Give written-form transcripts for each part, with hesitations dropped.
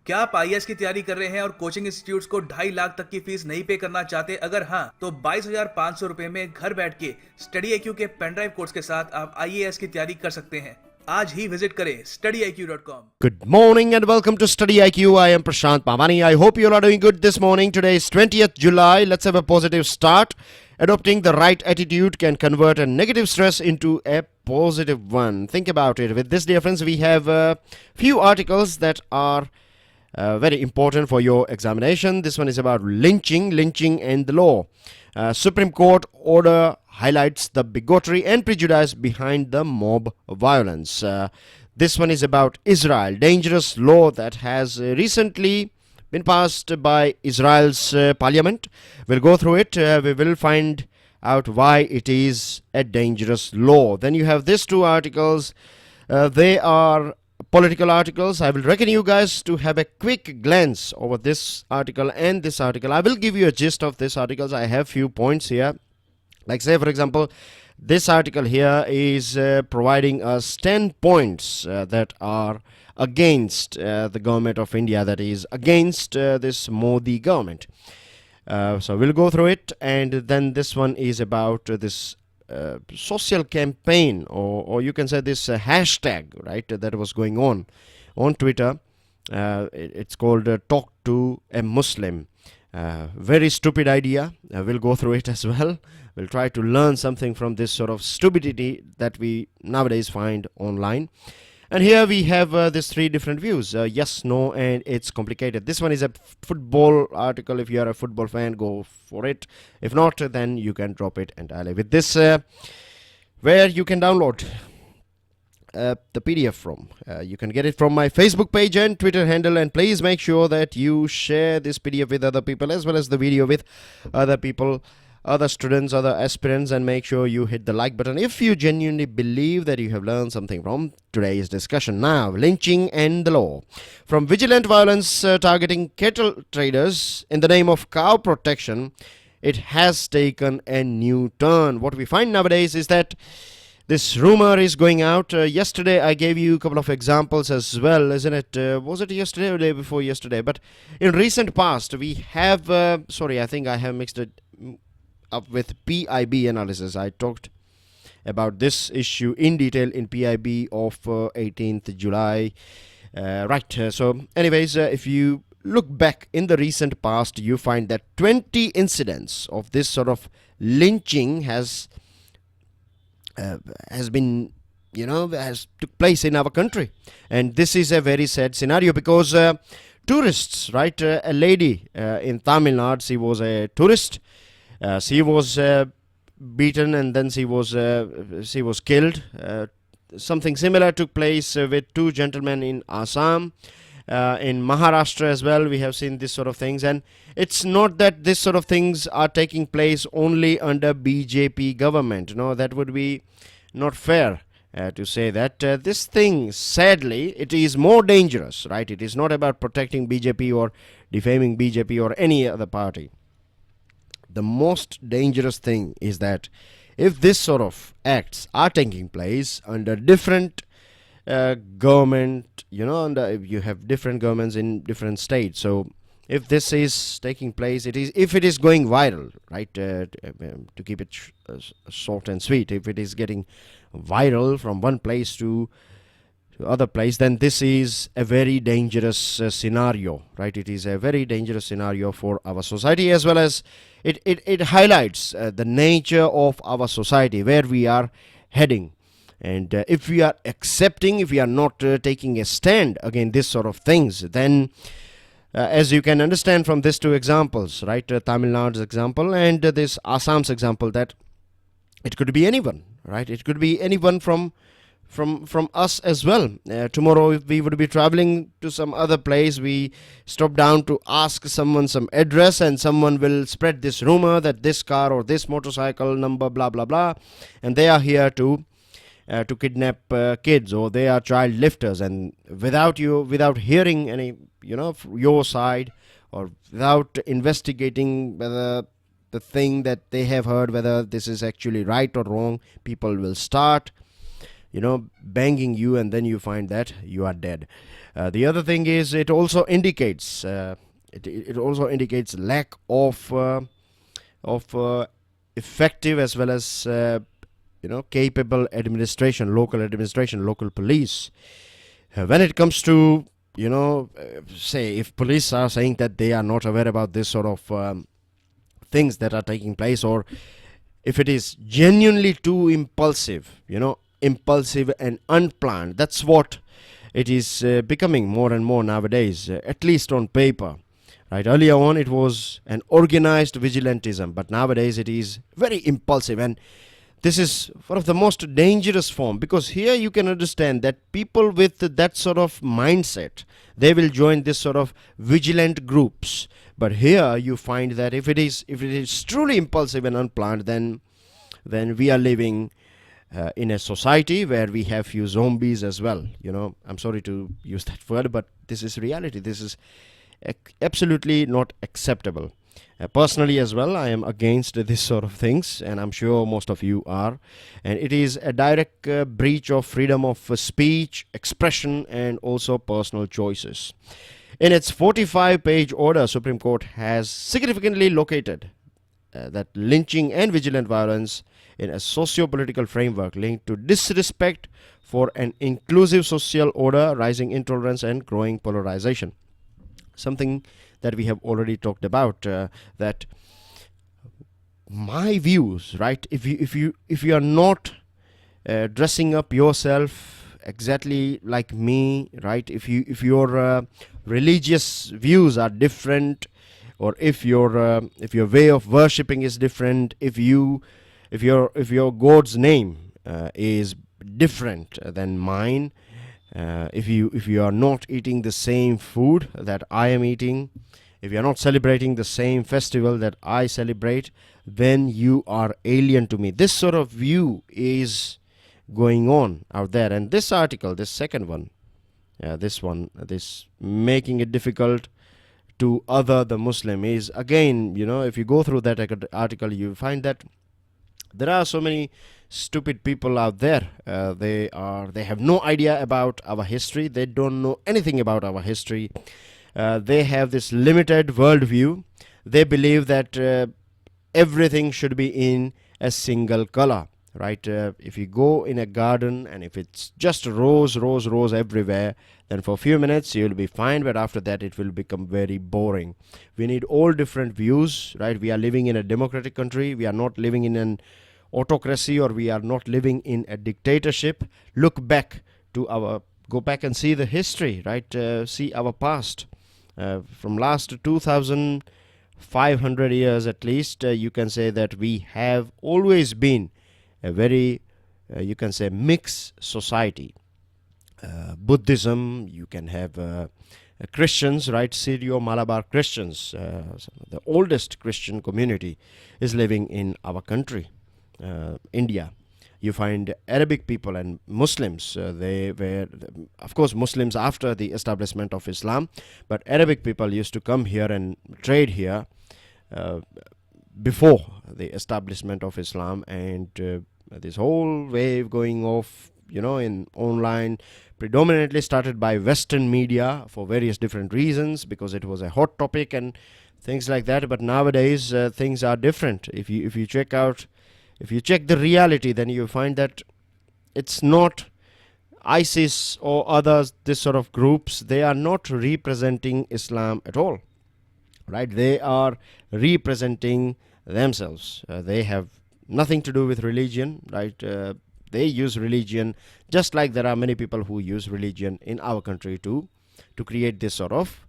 क्या आप आईएएस की तैयारी कर रहे हैं और कोचिंग इंस्टीट्यूट्स को 2.5 लाख तक की फीस नहीं पे करना चाहते? अगर हाँ, तो 22,500 रुपए में घर बैठ के StudyIQ के पेनड्राइव कोर्स के साथ आप आईएएस की तैयारी कर सकते हैं। आज ही विजिट करें StudyIQ.com. Good morning and welcome to StudyIQ. I am Prashant Pamani. I hope you all are doing good this morning. Today is 20th July. Let's have a positive start. Adopting the right attitude can convert a negative stress into a positive one. Think about it. With this, dear friends, we have a few articles that are very important for your examination. This one is about lynching and the law. Supreme Court order highlights the bigotry and prejudice behind the mob violence. This one is about Israel, dangerous law that has recently been passed by Israel's parliament. We'll go through it. We will find out why it is a dangerous law. Then you have these two articles. They are political articles. I will reckon you guys to have a quick glance over this article and this article. I will give you a gist of these articles. I have few points here. Like say for example, this article here is providing us 10 points that are against the government of India, that is against this Modi government. So we'll go through it, and then this one is about this social campaign, or you can say this hashtag, right, that was going on Twitter. It's called Talk to a Muslim. Very stupid idea. We'll go through it as well. We'll try to learn something from this sort of stupidity that we nowadays find online. And here we have these three different views. Yes, no, and it's complicated. This one is a football article. If you are a football fan, go for it. If not, then you can drop it entirely. With this, where you can download the PDF from. You can get it from my Facebook page and Twitter handle. And please make sure that you share this PDF with other people, as well as the video with other people, other students, other aspirants, and make sure you hit the like button if you genuinely believe that you have learned something from today's discussion. Now, lynching and the law. From vigilant violence targeting cattle traders in the name of cow protection, it has taken a new turn. What we find nowadays is that this rumor is going out. Yesterday I gave you a couple of examples as well, isn't it? Was it yesterday or the day before yesterday? But in recent past we have, sorry, I think I have mixed it up with PIB analysis. I talked about this issue in detail in PIB of 18th July. So anyways, if you look back in the recent past, you find that 20 incidents of this sort of lynching has been, has took place in our country. And this is a very sad scenario because tourists, right? A lady in Tamil Nadu, she was a tourist. She was beaten and then she was killed. Something similar took place with two gentlemen in Assam. In Maharashtra as well, we have seen this sort of things. And it's not that this sort of things are taking place only under BJP government. No, that would be not fair to say that. This thing, sadly, it is more dangerous, right? It is not about protecting BJP or defaming BJP or any other party. The most dangerous thing is that if this sort of acts are taking place under different government, you have different governments in different states. So if this is taking place, if it is going viral, right, to keep it short and sweet, if it is getting viral from one place to other place, then this is a very dangerous scenario, right? It is a very dangerous scenario for our society, as well as it highlights the nature of our society, where we are heading. And if we are accepting, if we are not taking a stand against this sort of things, then as you can understand from these two examples, right, Tamil Nadu's example and this Assam's example, that it could be anyone, right? It could be anyone from us as well. Tomorrow if we would be traveling to some other place, we stop down to ask someone some address, and someone will spread this rumor that this car or this motorcycle number blah blah blah, and they are here to kidnap kids, or they are child lifters, and without hearing any your side, or without investigating whether the thing that they have heard, whether this is actually right or wrong, people will start banging you, and then you find that you are dead. The other thing is it also indicates lack of effective as well as capable administration, local police. When it comes to say if police are saying that they are not aware about this sort of things that are taking place, or if it is genuinely too impulsive and unplanned, that's what it is becoming more and more nowadays, at least on paper. Right, earlier on it was an organized vigilantism, but nowadays it is very impulsive, and this is one of the most dangerous form, because here you can understand that people with that sort of mindset, they will join this sort of vigilant groups. But here you find that if it is truly impulsive and unplanned, then we are living in a society where we have few zombies as well. I'm sorry to use that word, but this is reality. This is absolutely not acceptable. Personally as well, I am against this sort of things, and I'm sure most of you are. And it is a direct breach of freedom of speech, expression, and also personal choices. In its 45-page order, Supreme Court has significantly located that lynching and vigilant violence in a socio-political framework linked to disrespect for an inclusive social order, rising intolerance, and growing polarization. Something that we have already talked about, that my views, right, if you are not dressing up yourself exactly like me, right, if your religious views are different, or if your way of worshipping is different, if your God's name is different than mine, if you are not eating the same food that I am eating, if you are not celebrating the same festival that I celebrate, then you are alien to me. This sort of view is going on out there. And this article, this second one, this making it difficult to other the Muslim, is again, if you go through that article, you find that there are so many stupid people out there. They have no idea about our history. They don't know anything about our history. They have this limited worldview. They believe that everything should be in a single color, right? If you go in a garden and if it's just rose everywhere, then for a few minutes you'll be fine, but after that it will become very boring. We need all different views, right? We are living in a democratic country. We are not living in an autocracy, or we are not living in a dictatorship. Go back and see the history, right? See our past. From last 2,500 years at least, you can say that we have always been a very, you can say, mixed society. Buddhism, you can have Christians, right? Syrio-Malabar Christians, the oldest Christian community is living in our country, India. You find Arabic people and Muslims. They were, of course, Muslims after the establishment of Islam, but Arabic people used to come here and trade here before the establishment of Islam. And this whole wave going off, in online, predominantly started by Western media for various different reasons, because it was a hot topic and things like that. But nowadays things are different. If you check the reality, then you find that it's not ISIS or others, this sort of groups. They are not representing Islam at all, right? They are representing themselves. They have nothing to do with religion, right? They use religion just like there are many people who use religion in our country to create this sort of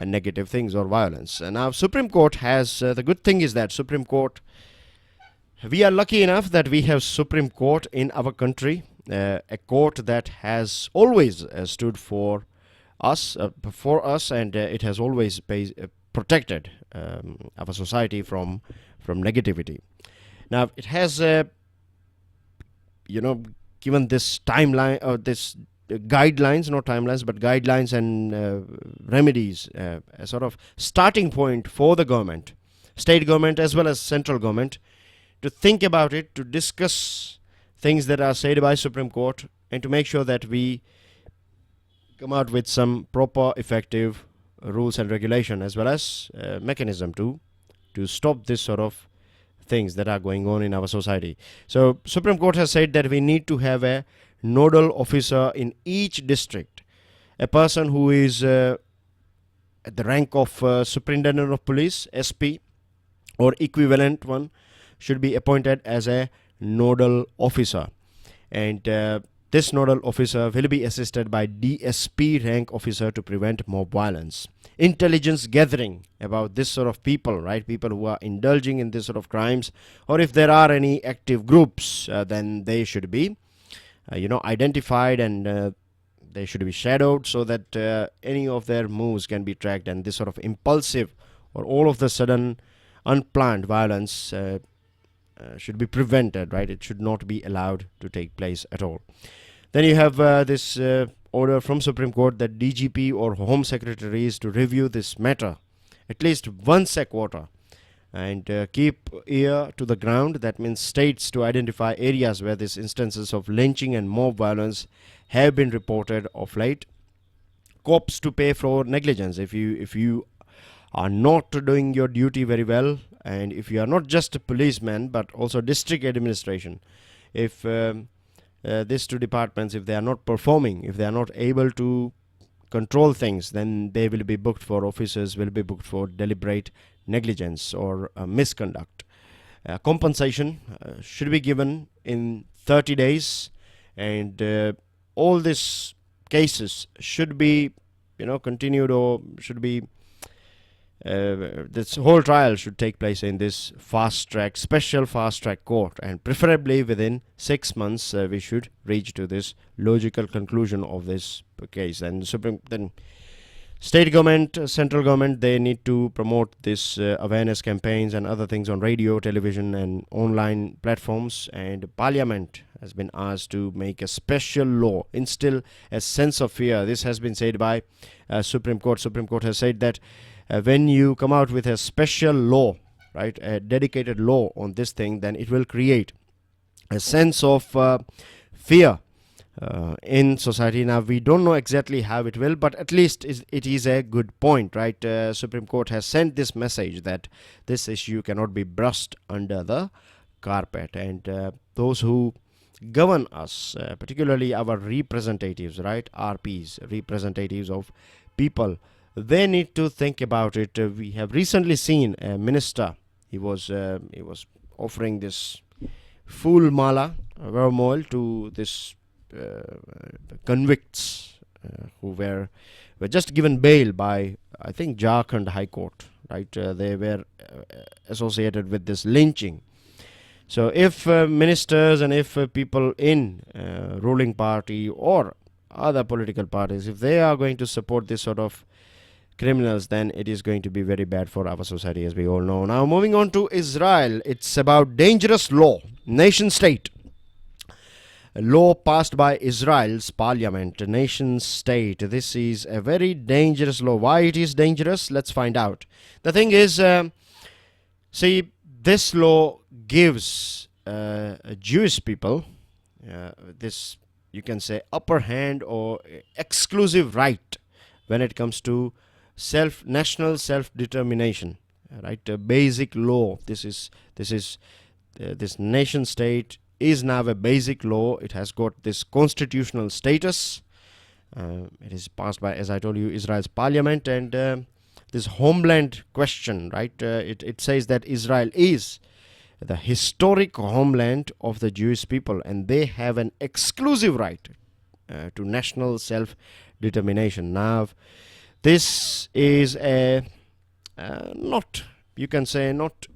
negative things or violence. And now Supreme Court has, the good thing is that Supreme Court, we are lucky enough that we have Supreme Court in our country, a court that has always stood for us, and it has always protected our society from negativity. Now it has, given this timeline, or this guidelines, not timelines, but guidelines and remedies, a sort of starting point for the government, state government as well as central government, to think about it, to discuss things that are said by Supreme Court, and to make sure that we come out with some proper, effective rules and regulation, as well as mechanism to stop this sort of things that are going on in our society. So Supreme Court has said that we need to have a nodal officer in each district, a person who is at the rank of Superintendent of Police, SP, or equivalent one, should be appointed as a nodal officer. And this nodal officer will be assisted by DSP rank officer to prevent mob violence. Intelligence gathering about this sort of people, right? People who are indulging in this sort of crimes, or if there are any active groups, then they should be, identified, and they should be shadowed so that any of their moves can be tracked, and this sort of impulsive or all of the sudden unplanned violence should be prevented, right? It should not be allowed to take place at all. Then you have this order from Supreme Court that DGP or Home Secretary is to review this matter at least once a quarter and keep ear to the ground. That means states to identify areas where these instances of lynching and mob violence have been reported of late. Cops to pay for negligence. If you are not doing your duty very well, and if you are not just a policeman but also district administration, if these two departments, if they are not performing, if they are not able to control things, then they will be booked for, officers will be booked for deliberate negligence or misconduct. Compensation should be given in 30 days, and all these cases should be continued, or should be this whole trial should take place in this special fast track court, and preferably within 6 months we should reach to this logical conclusion of this case. And then state government, central government, they need to promote this awareness campaigns and other things on radio, television and online platforms. And Parliament has been asked to make a special law, instill a sense of fear. This has been said by Supreme Court. Supreme Court has said that when you come out with a special law, right, a dedicated law on this thing, then it will create a sense of fear in society. Now, we don't know exactly how it will, but at least it is a good point, right? Supreme Court has sent this message that this issue cannot be brushed under the carpet, and those who govern us, particularly our representatives, right, RPs, representatives of people, they need to think about it. We have recently seen a minister. He was offering this full mala wormhole to this convicts who were just given bail by, I think, Jharkhand High Court, right? They were associated with this lynching. So if ministers and if people in ruling party or other political parties, if they are going to support this sort of criminals, then it is going to be very bad for our society, as we all know. Now, moving on to Israel, it's about dangerous law, nation state. A law passed by Israel's parliament, nation state. This is a very dangerous law. Why it is dangerous? Let's find out. The thing is, see, this law gives Jewish people this, you can say, upper hand or exclusive right when it comes to national self-determination, right? A basic law. This nation state is now a basic law. It has got this constitutional status. It is passed by, as I told you, Israel's parliament, and this homeland question, right? It says that Israel is the historic homeland of the Jewish people, and they have an exclusive right to national self-determination. Now, this is not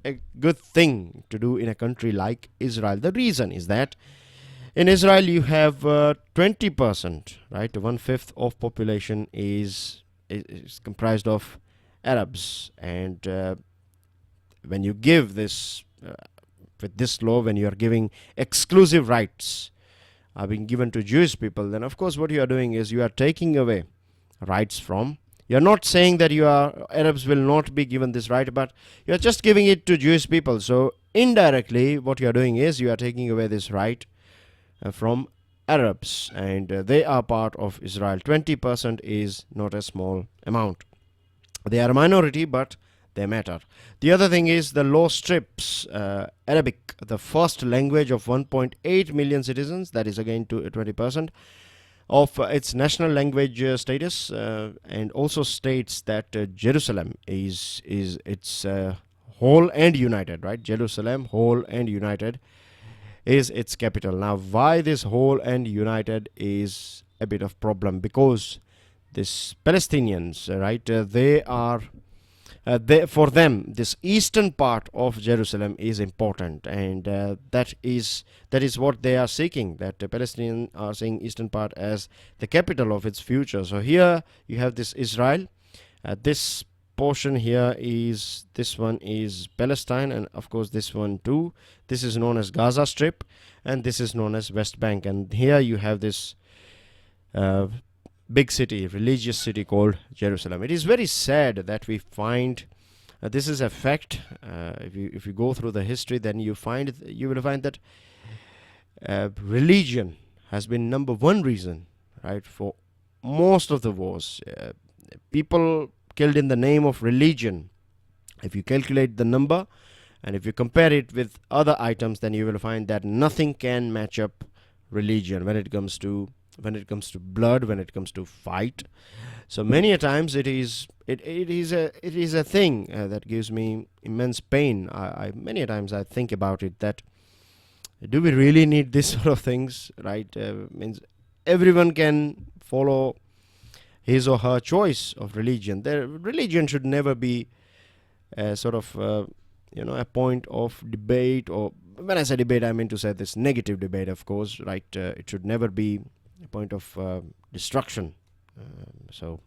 a good thing to do in a country like Israel. The reason is that in Israel you have 20%, right? 1/5 of population is comprised of Arabs, and when you give this with this law, when you are giving exclusive rights are being given to Jewish people, then of course what you are doing is you are taking away rights from. You are not saying that Arabs will not be given this right, but you are just giving it to Jewish people. So indirectly, what you are doing is you are taking away this right from Arabs, and they are part of Israel. 20% is not a small amount. They are a minority, but they matter. The other thing is the law strips Arabic, the first language of 1.8 million citizens, that is again to 20%, of its national language status, and also states that Jerusalem is its whole and united, right? Jerusalem, whole and united, is its capital. Now, why this whole and united is a bit of problem, because this Palestinians, right, for them, this eastern part of Jerusalem is important, and that is what they are seeking. That the Palestinians are seeing eastern part as the capital of its future. So here you have this Israel. This portion here is, this one is Palestine, and of course this one too. This is known as Gaza Strip, and this is known as West Bank. And here you have this big city, religious city called Jerusalem. It is very sad that we find this is a fact. If you go through the history, then you will find that religion has been number one reason, right, for most of the wars. People killed in the name of religion. If you calculate the number and if you compare it with other items, then you will find that nothing can match up religion when it comes to blood, when it comes to fight. So many a times it is a thing that gives me immense pain. I many a times I think about it, that do we really need this sort of things, right? Means everyone can follow his or her choice of religion. Their religion should never be a sort of a point of debate, or when I say debate, I mean to say this negative debate, of course, right? It should never be a point of destruction. So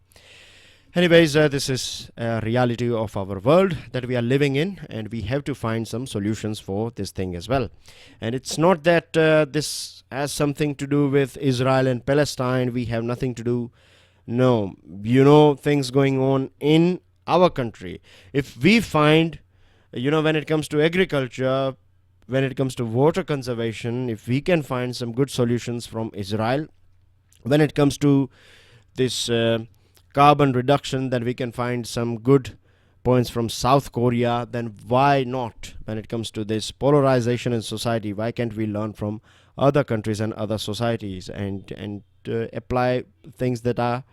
anyways, this is a reality of our world that we are living in, and we have to find some solutions for this thing as well. And it's not that this has something to do with Israel and Palestine. We have nothing to do. No, things going on in our country. If we find, when it comes to agriculture, when it comes to water conservation, if we can find some good solutions from Israel, when it comes to this carbon reduction, then we can find some good points from South Korea, then why not? When it comes to this polarization in society, why can't we learn from other countries and other societies and apply things that are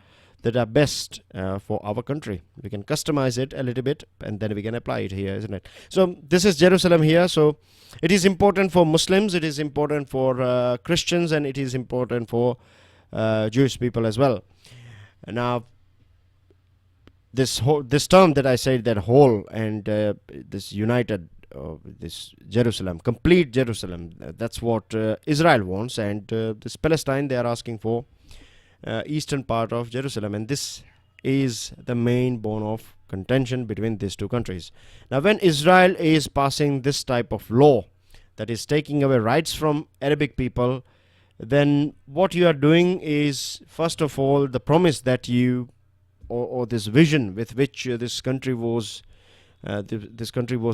best for our country? We can customize it a little bit, and then we can apply it here, isn't it? So this is Jerusalem here. So it is important for Muslims, it is important for Christians, and it is important for Jewish people as well. Now, this term that I said, that whole and this united, this Jerusalem, complete Jerusalem, that's what Israel wants, and this Palestine, they are asking for eastern part of Jerusalem, and this is the main bone of contention between these two countries. Now, when Israel is passing this type of law that is taking away rights from Arabic people, then what you are doing is, first of all, the promise that you, or this vision with which this country was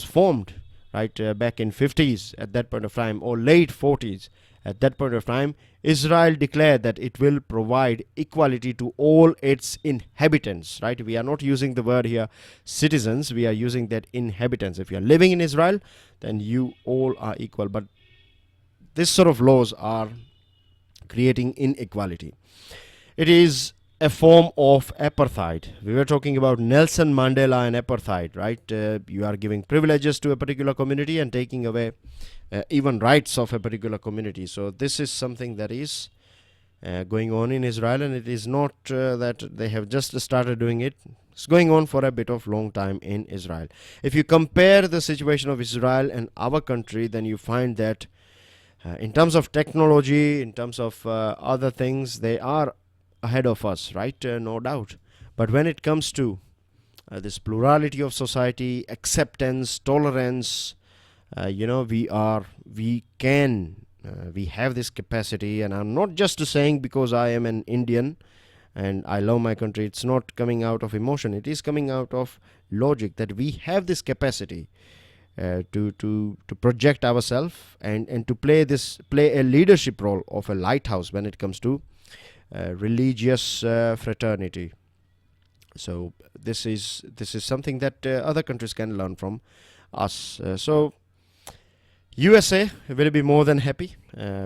formed, right, back in 50s at that point of time, or late 40s at that point of time, Israel declared that it will provide equality to all its inhabitants, right? We are not using the word here citizens, we are using that inhabitants. If you are living in Israel, then you all are equal. But this sort of laws are creating inequality. It is a form of apartheid. We were talking about Nelson Mandela and apartheid, right? You are giving privileges to a particular community and taking away even rights of a particular community. So this is something that is going on in Israel, and it is not that they have just started doing it. It's going on for a bit of long time in Israel. If you compare the situation of Israel and our country, then you find that in terms of technology, in terms of other things, they are ahead of us, right? No doubt. But when it comes to this plurality of society, acceptance, tolerance, we have this capacity. And I'm not just saying because I am an Indian and I love my country. It's not coming out of emotion. It is coming out of logic, that we have this capacity to project ourselves and to play a leadership role of a lighthouse when it comes to religious fraternity. So this is something that other countries can learn from us. So USA will be more than happy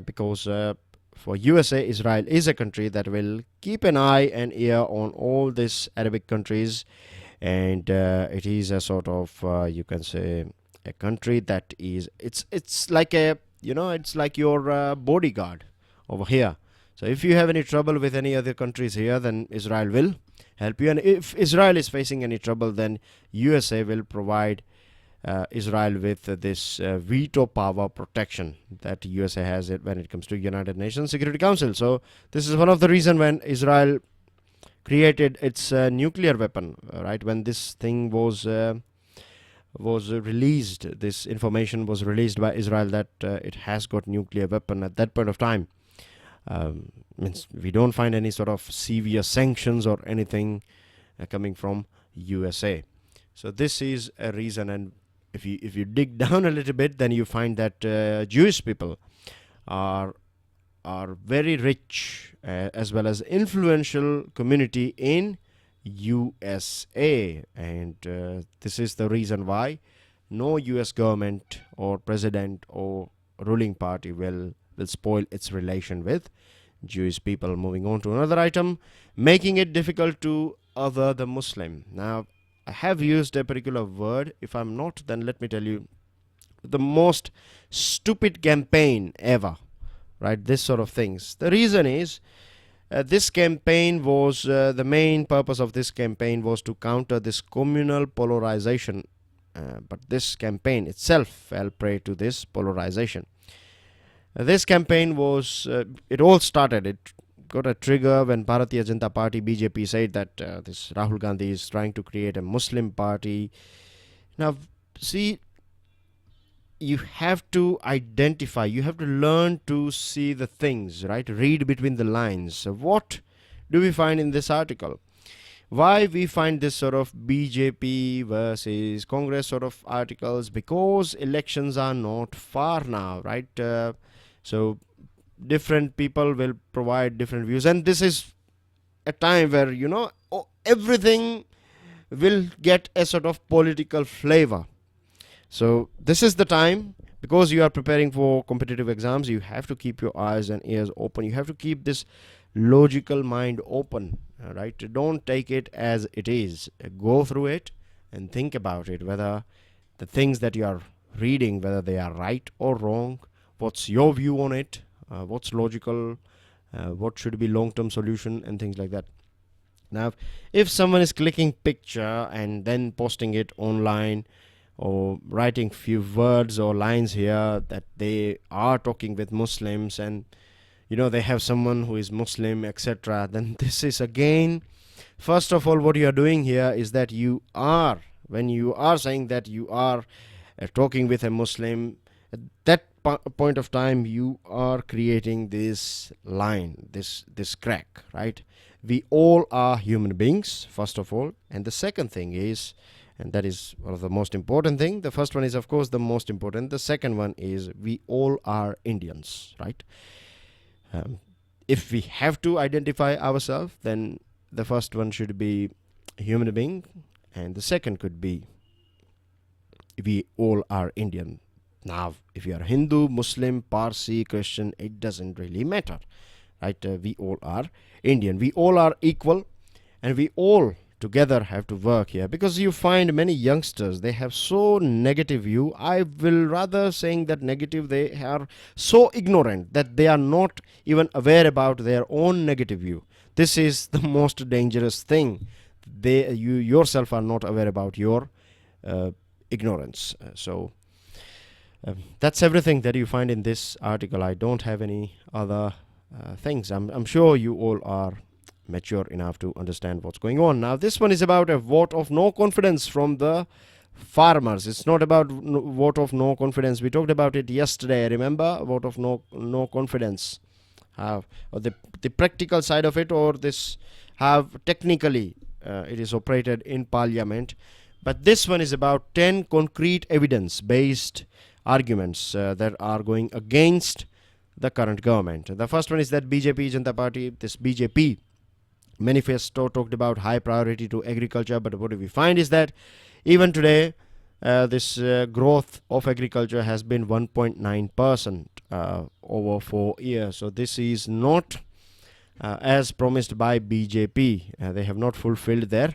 because for USA, Israel is a country that will keep an eye and ear on all these Arabic countries, and it is a sort of you can say a country that is it's like a it's like your bodyguard over here. So if you have any trouble with any other countries here, then Israel will help you, and if Israel is facing any trouble, then USA will provide Israel with this veto power protection that USA has it when it comes to United Nations Security Council. So this is one of the reasons when Israel created its nuclear weapon, right? When this thing was released, this information was released by Israel that it has got nuclear weapon at that point of time. Means we don't find any sort of severe sanctions or anything coming from USA. So this is a reason, and if you dig down a little bit, then you find that Jewish people are very rich as well as influential community in USA, and this is the reason why no US government or president or ruling party will spoil its relation with Jewish people. Moving on to another item, making it difficult to other the Muslim. Now, I have used a particular word. If I'm not, then let me tell you, the most stupid campaign ever, right? This sort of things. The reason is this campaign was the main purpose of this campaign was to counter this communal polarization, but this campaign itself fell prey to this polarization. This campaign was it all started, it got a trigger when Bharatiya Janata Party BJP said that this Rahul Gandhi is trying to create a Muslim party. Now see, you have to identify, you have to learn to see the things, right? Read between the lines. So what do we find in this article? Why we find this sort of BJP versus Congress sort of articles? Because elections are not far now, right? So different people will provide different views, and this is a time where everything will get a sort of political flavor. So this is the time, because you are preparing for competitive exams, you have to keep your eyes and ears open. You have to keep this logical mind open, right? Don't take it as it is. Go through it and think about it, whether the things that you are reading, whether they are right or wrong. What's your view on it? What's logical? What should be long-term solution and things like that. Now, if someone is clicking picture and then posting it online, or writing few words or lines here that they are talking with Muslims, and they have someone who is Muslim, etc., then this is again, first of all, what you are doing here is that when you are saying that you are talking with a Muslim, at that point of time you are creating this line, this crack, right? We all are human beings, first of all, and the second thing is, and that is one of the most important thing. The first one is, of course, the most important. The second one is we all are Indians, right? If we have to identify ourselves, then the first one should be human being, and the second could be we all are Indian. Now, if you are Hindu, Muslim, Parsi, Christian, it doesn't really matter, right? We all are Indian. We all are equal, and we all together have to work here, because you find many youngsters, they have so negative view. I will rather saying that negative, they are so ignorant that they are not even aware about their own negative view. This is the most dangerous thing. You yourself are not aware about your ignorance. So that's everything that you find in this article. I don't have any other things. I'm sure you all are mature enough to understand what's going on. Now, this one is about a vote of no confidence from the farmers. It's not about vote of no confidence. We talked about it yesterday. Remember, vote of no confidence. Or the practical side of it, or this have technically it is operated in Parliament. But this one is about 10 concrete evidence-based arguments that are going against the current government. The first one is that BJP Janata Party, this BJP manifesto talked about high priority to agriculture, but what we find is that even today this growth of agriculture has been 1.9% over 4 years. So this is not as promised by BJP. They have not fulfilled their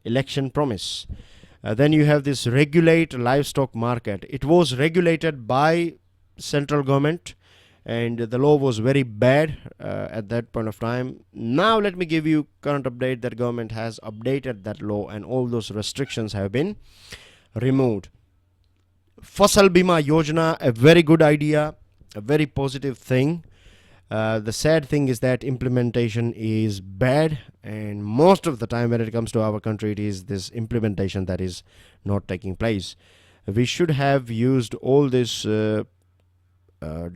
election promise. Then you have this regulate livestock market. It was regulated by central government, and the law was very bad at that point of time. Now let me give you current update that government has updated that law and all those restrictions have been removed. Fasal Bima Yojana, a very good idea, a very positive thing. The sad thing is that implementation is bad, and most of the time when it comes to our country, it is this implementation that is not taking place. We should have used all this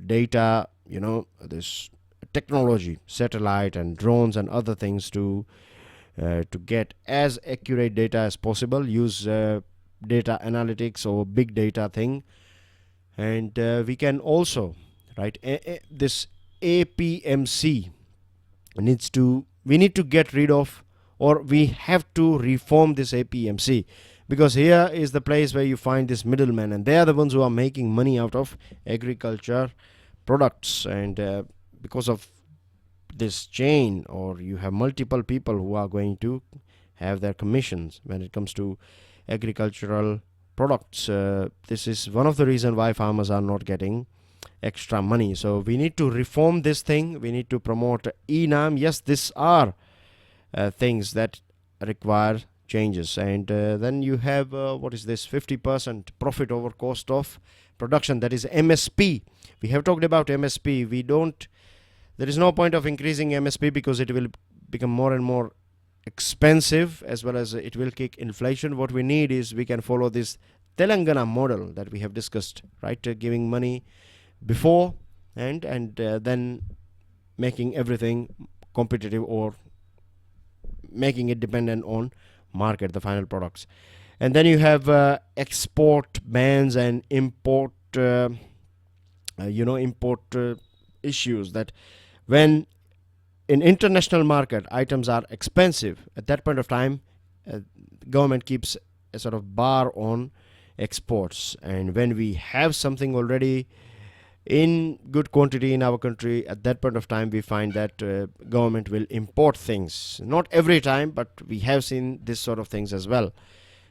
data, this technology, satellite and drones and other things to get as accurate data as possible. Use data analytics or big data thing, and we can also, right, this APMC we need to get rid of, or we have to reform this APMC, because here is the place where you find this middleman, and they are the ones who are making money out of agriculture products. And because of this chain, or you have multiple people who are going to have their commissions when it comes to agricultural products. This is one of the reasons why farmers are not getting extra money. So we need to reform this thing. We need to promote ENAM. Yes, these are things that require changes. And then you have what is this 50% profit over cost of production, that is MSP. We have talked about MSP. There is no point of increasing MSP because it will become more and more expensive, as well as it will kick inflation. What we need is we can follow this Telangana model that we have discussed, right? Giving money before and then making everything competitive, or making it dependent on market, the final products. And then you have export bans and import issues, that when in international market items are expensive, at that point of time government keeps a sort of bar on exports. And when we have something already in good quantity in our country, at that point of time we find that government will import things. Not every time, but we have seen this sort of things as well.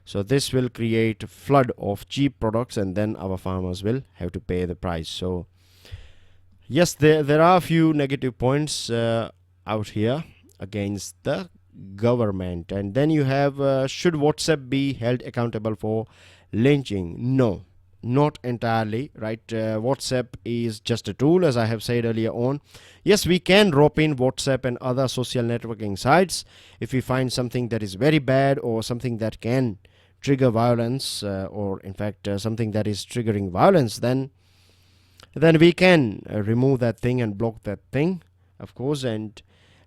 So this will create a flood of cheap products, and then our farmers will have to pay the price. So yes, there are a few negative points out here against the government. And then you have should WhatsApp be held accountable for lynching? No, not entirely, right? WhatsApp is just a tool, as I have said earlier on. Yes, we can rope in WhatsApp and other social networking sites if we find something that is very bad, or something that can trigger violence, or in fact something that is triggering violence. Then we can remove that thing and block that thing, of course.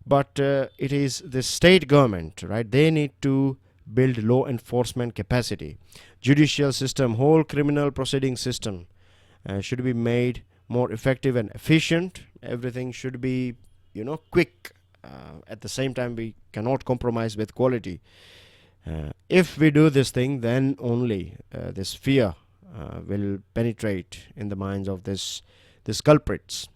But it is the state government, right? They need to build law enforcement capacity. Judicial system, whole criminal proceeding system should be made more effective and efficient. Everything should be, quick. At the same time, we cannot compromise with quality. If we do this thing, then only this fear will penetrate in the minds of these culprits.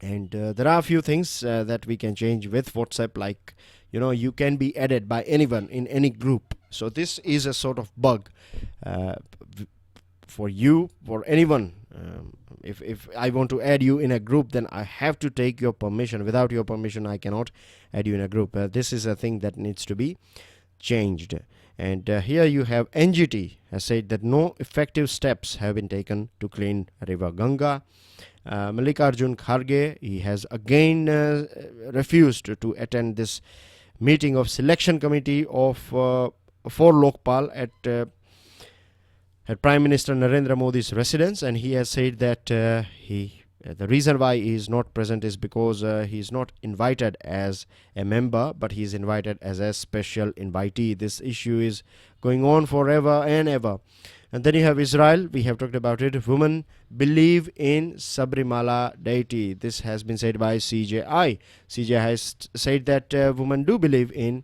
And there are a few things that we can change with WhatsApp, like you can be added by anyone in any group. So this is a sort of bug for anyone. If I want to add you in a group, then I have to take your permission. Without your permission, I cannot add you in a group. This is a thing that needs to be changed. And here you have NGT has said that no effective steps have been taken to clean river Ganga. Mallikarjun Kharge, he has again refused to attend this meeting of selection committee of for Lokpal at Prime Minister Narendra Modi's residence, and he has said that he The reason why he is not present is because he is not invited as a member, but he is invited as a special invitee. This issue is going on forever and ever. And then you have Israel. We have talked about it. Women believe in Sabrimala deity. This has been said by CJI. CJI has said that women do believe in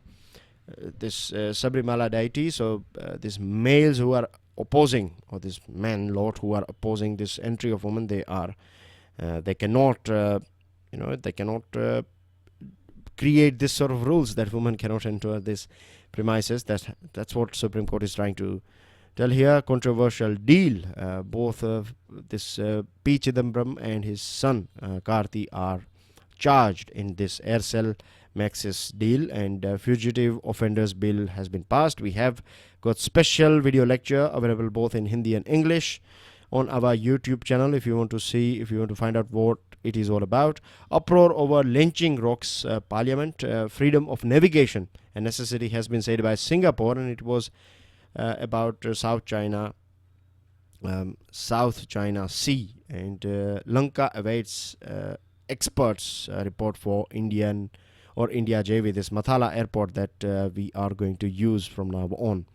this Sabrimala deity. So these males who are opposing, or this men lot who are opposing this entry of women, they cannot create this sort of rules that women cannot enter this premises. That's what Supreme Court is trying to tell here. Controversial deal. Both this P. Chidambaram and his son Karthi are charged in this Aircel Maxis deal, and Fugitive Offenders Bill has been passed. We have got special video lecture available both in Hindi and English on our YouTube channel if you want to find out what it is all about. Uproar over lynching rocks Parliament. Freedom of navigation a necessity has been said by Singapore, and it was about South China Sea, and Lanka awaits experts report for India JV, this Mathala airport that we are going to use from now on.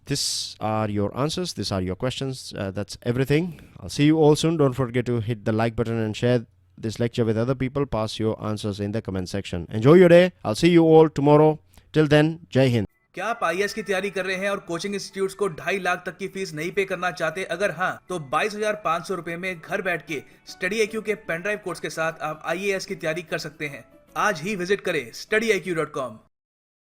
These are your answers, these are your questions. That's everything. I'll see you all soon. Don't forget to hit the like button and share this lecture with other people. Pass your answers in the comment section. Enjoy your day. I'll see you all tomorrow. Till then, Jai Hind. क्या आप IAS की तैयारी कर रहे हैं और coaching institutes को 2.5 लाख तक की फीस नहीं पे करना चाहते? अगर हाँ, तो 22,500 रुपए में घर बैठ के StudyIQ के पेन ड्राइव कोर्स के साथ आप IAS की तैयारी कर सकते हैं। आज ही विजिट करें StudyIQ.com।